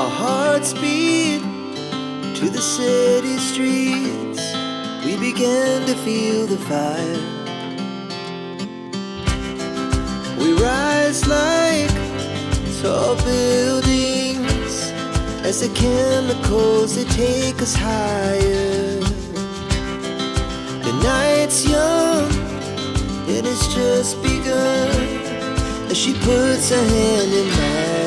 Our hearts beat to the city streets. We began to feel the fire. We rise like tall buildings as the chemicals, they take us higher. The night's young and it's just begun as she puts her hand in mine.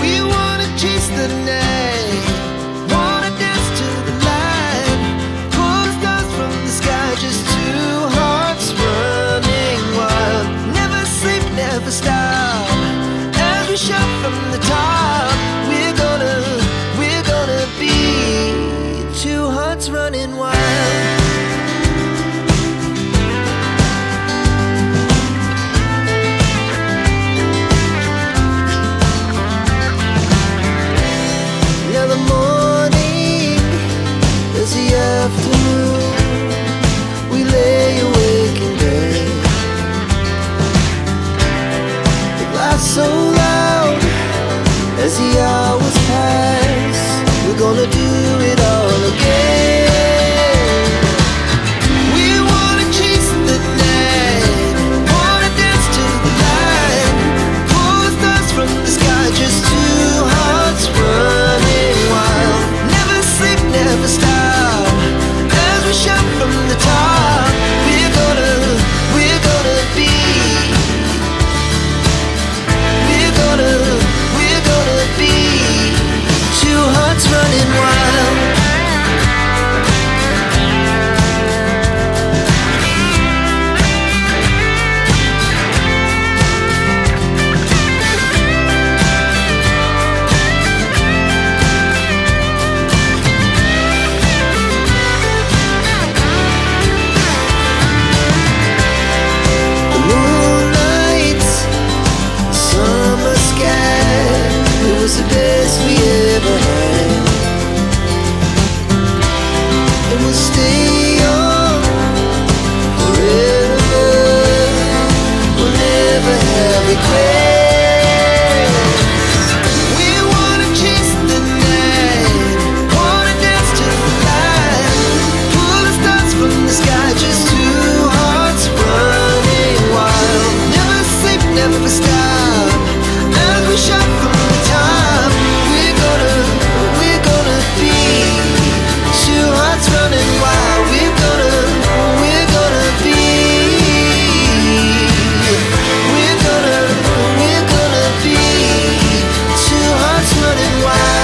We wanna chase the night, wanna dance to the light, pull the stars from the sky, just two hearts running wild. Never sleep, never stop, as we shout from the top. We're gonna be two hearts running wild. Afternoon, we lay awake in bed. The laugh so loud as the hours pass. We're gonna do it all again. We wanna chase the night, wanna dance to the light, pull the stars from the sky, just two hearts running wild. Never sleep, never stop, shout from the top. We're gonna be. We're gonna be two hearts running wild. Was the best we ever had, and we'll stay on forever. We'll never have regrets. We wanna chase the night, wanna dance to the light, pull the stars from the sky, just two hearts running wild. Never sleep, never stop, as we shout from the top. Running wild, we're gonna be. We're gonna be two hearts running wild.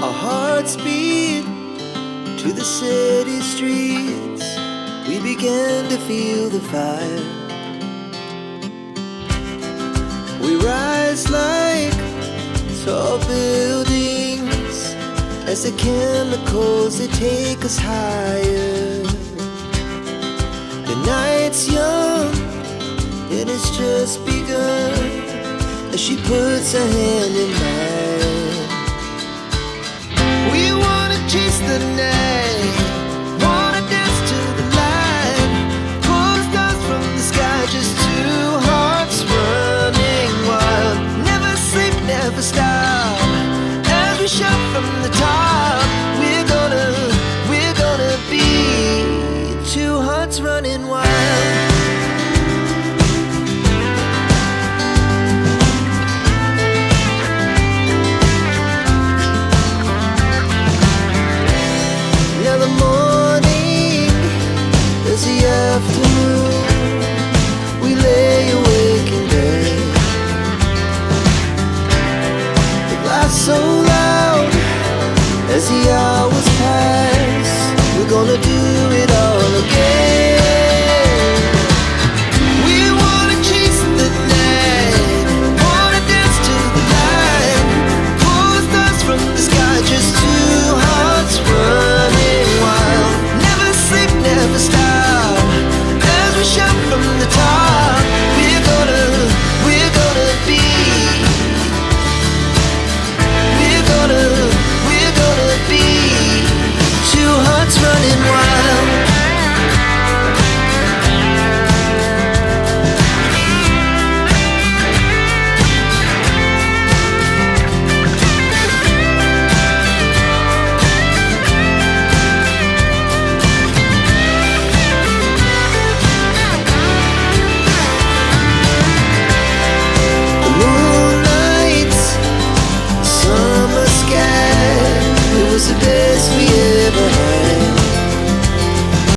Our hearts beat to the city streets. We began to feel the fire. We rise like tall buildings as the chemicals, they take us higher. The night's young and it's just begun as she puts her hand in mine. We wanna chase the night,